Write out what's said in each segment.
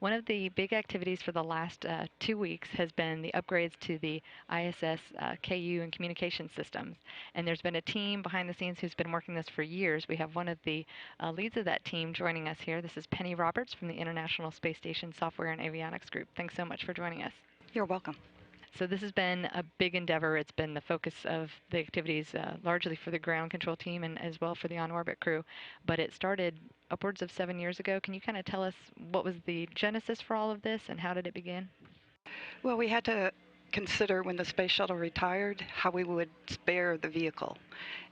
One of the big activities for the last 2 weeks has been the upgrades to the ISS KU and communication systems. And there's been a team behind the scenes who's been working this for years. We have one of the leads of that team joining us here. This is Penny Roberts from the International Space Station Software and Avionics Group. Thanks so much for joining us. You're welcome. So this has been a big endeavor. It's been the focus of the activities largely for the ground control team and as well for the on-orbit crew. But it started upwards of 7 years ago. Can you kind of tell us what was the genesis for all of this and how did it begin? Well, we had to consider when the space shuttle retired how we would spare the vehicle.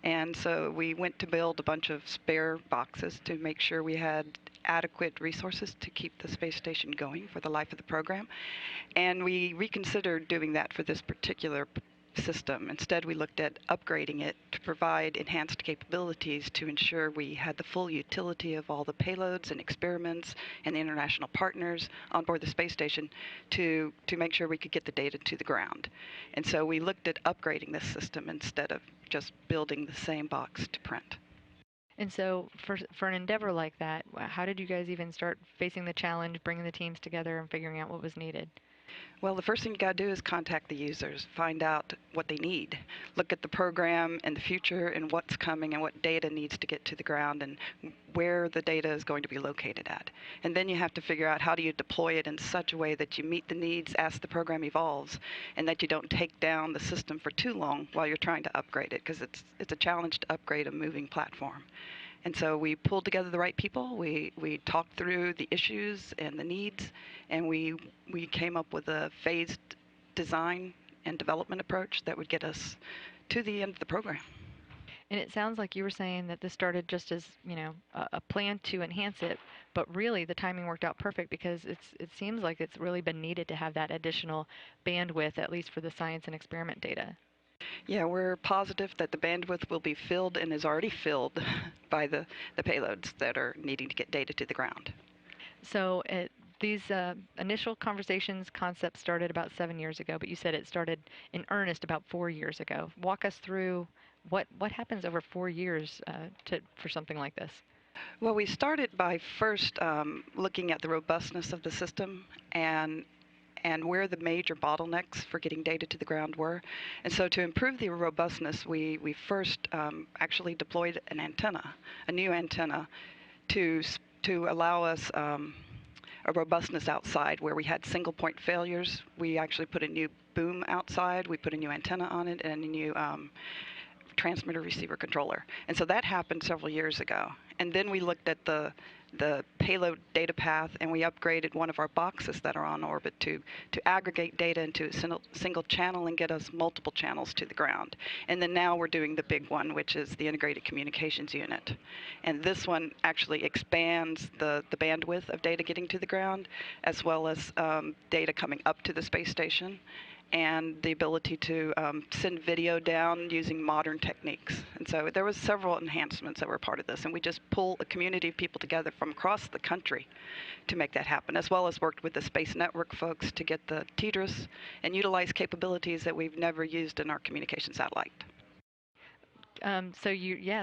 And so we went to build a bunch of spare boxes to make sure we had adequate resources to keep the space station going for the life of the program. And we reconsidered doing that for this particular system. Instead, we looked at upgrading it to provide enhanced capabilities to ensure we had the full utility of all the payloads and experiments and the international partners on board the space station to make sure we could get the data to the ground. And so we looked at upgrading this system instead of just building the same box to print. And so for an endeavor like that, how did you guys even start facing the challenge, bringing the teams together and figuring out what was needed? Well, the first thing you got to do is contact the users, find out what they need, look at the program and the future and what's coming and what data needs to get to the ground and where the data is going to be located at. And then you have to figure out how do you deploy it in such a way that you meet the needs as the program evolves and that you don't take down the system for too long while you're trying to upgrade it, because it's a challenge to upgrade a moving platform. And so we pulled together the right people, we talked through the issues and the needs, and we came up with a phased design and development approach that would get us to the end of the program. And it sounds like you were saying that this started just as, a plan to enhance it, but really the timing worked out perfect because it seems like it's really been needed to have that additional bandwidth, at least for the science and experiment data. Yeah, we're positive that the bandwidth will be filled and is already filled by the payloads that are needing to get data to the ground. So these initial concepts started about 7 years ago, but you said it started in earnest about 4 years ago. Walk us through what happens over 4 years for something like this. Well, we started by first looking at the robustness of the system and where the major bottlenecks for getting data to the ground were. And so to improve the robustness, we first actually deployed an antenna, a new antenna, to allow us a robustness outside where we had single point failures. We actually put a new boom outside, we put a new antenna on it, and a new transmitter receiver controller. And so that happened several years ago. And then we looked at the payload data path, and we upgraded one of our boxes that are on orbit to aggregate data into a single channel and get us multiple channels to the ground. And then now we're doing the big one, which is the integrated communications unit. And this one actually expands the bandwidth of data getting to the ground, as well as data coming up to the space station, and the ability to send video down using modern techniques. And so there was several enhancements that were part of this, and we just pulled a community of people together from across the country to make that happen, as well as worked with the Space Network folks to get the TDRS and utilize capabilities that we've never used in our communication satellite.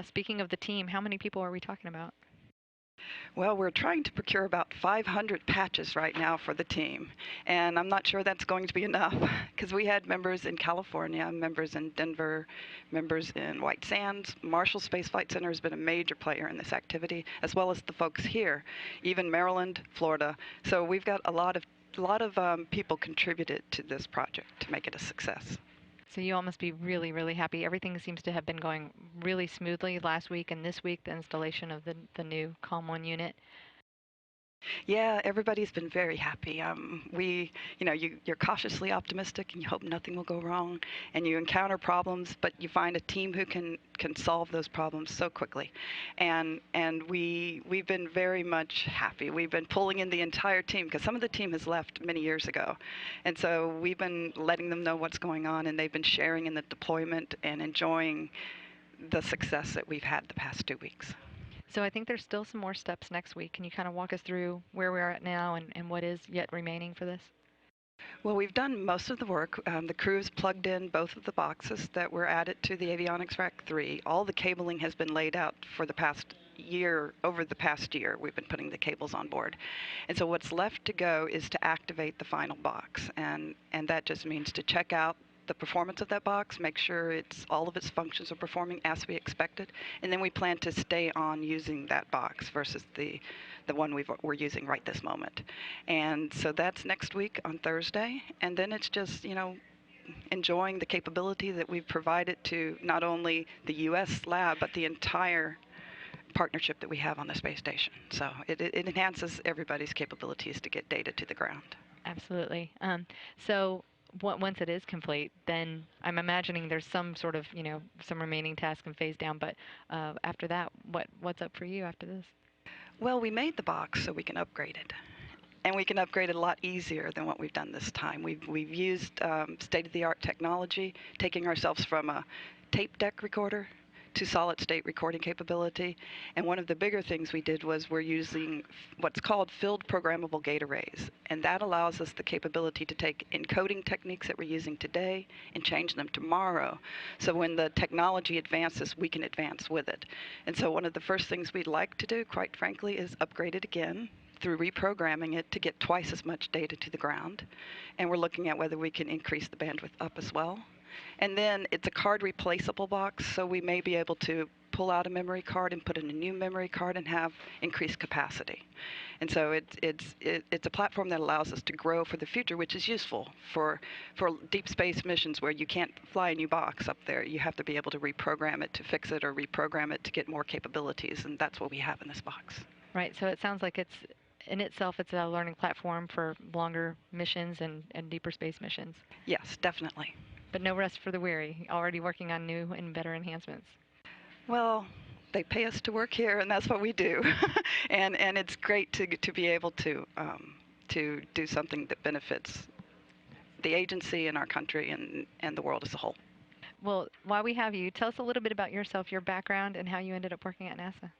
Speaking of the team, how many people are we talking about? Well, we're trying to procure about 500 patches right now for the team, and I'm not sure that's going to be enough because we had members in California, members in Denver, members in White Sands. Marshall Space Flight Center has been a major player in this activity, as well as the folks here, even Maryland, Florida. So we've got a lot of people contributed to this project to make it a success. So you all must be really, really happy. Everything seems to have been going really smoothly last week and this week, the installation of the new COM1 unit. Yeah, everybody's been very happy. You're cautiously optimistic and you hope nothing will go wrong, and you encounter problems, but you find a team who can solve those problems so quickly. And we've been very much happy. We've been pulling in the entire team because some of the team has left many years ago. And so we've been letting them know what's going on, and they've been sharing in the deployment and enjoying the success that we've had the past 2 weeks. So I think there's still some more steps next week. Can you kind of walk us through where we are at now and what is yet remaining for this? Well, we've done most of the work. The crew's plugged in both of the boxes that were added to the Avionics Rack 3. All the cabling has been laid out for the past over the past year, we've been putting the cables on board. And so what's left to go is to activate the final box. And that just means to check out the performance of that box, make sure all of its functions are performing as we expected, and then we plan to stay on using that box versus the one we're using right this moment. And so that's next week on Thursday, and then it's just, enjoying the capability that we've provided to not only the U.S. lab, but the entire partnership that we have on the space station. So it enhances everybody's capabilities to get data to the ground. Absolutely. So once it is complete, then I'm imagining there's some sort of, some remaining task and phase down. But after that, what's up for you after this? Well, we made the box so we can upgrade it. And we can upgrade it a lot easier than what we've done this time. We've used state-of-the-art technology, taking ourselves from a tape deck recorder to solid-state recording capability. And one of the bigger things we did was we're using what's called field programmable gate arrays. And that allows us the capability to take encoding techniques that we're using today and change them tomorrow. So when the technology advances, we can advance with it. And so one of the first things we'd like to do, quite frankly, is upgrade it again through reprogramming it to get twice as much data to the ground. And we're looking at whether we can increase the bandwidth up as well. And then it's a card replaceable box, so we may be able to pull out a memory card and put in a new memory card and have increased capacity. And so it's a platform that allows us to grow for the future, which is useful for deep space missions where you can't fly a new box up there. You have to be able to reprogram it to fix it or reprogram it to get more capabilities, and that's what we have in this box. Right, so it sounds like it's a learning platform for longer missions and deeper space missions. Yes, definitely. But no rest for the weary, already working on new and better enhancements. Well, they pay us to work here, and that's what we do. and it's great to be able to do something that benefits the agency and our country and the world as a whole. Well, while we have you, tell us a little bit about yourself, your background, and how you ended up working at NASA.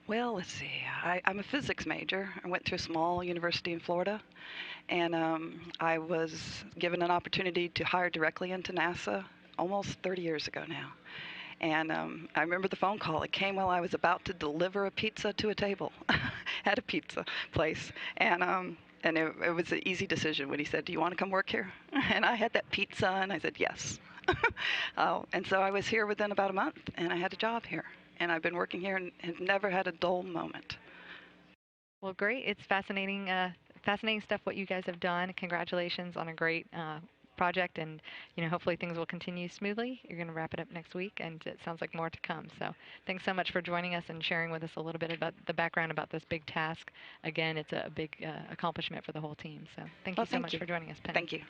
Well, let's see. I'm a physics major. I went to a small university in Florida, and I was given an opportunity to hire directly into NASA almost 30 years ago now. And I remember the phone call. It came while I was about to deliver a pizza to a table at a pizza place. And it was an easy decision when he said, "Do you want to come work here?" And I had that pizza, and I said, "Yes." And so I was here within about a month, and I had a job here. And I've been working here and have never had a dull moment. Well, great. It's fascinating, fascinating stuff what you guys have done. Congratulations on a great project, and hopefully things will continue smoothly. You're going to wrap it up next week, and it sounds like more to come. So thanks so much for joining us and sharing with us a little bit about the background about this big task. Again, it's a big accomplishment for the whole team. So thank you so much for joining us, Penny. Thank you.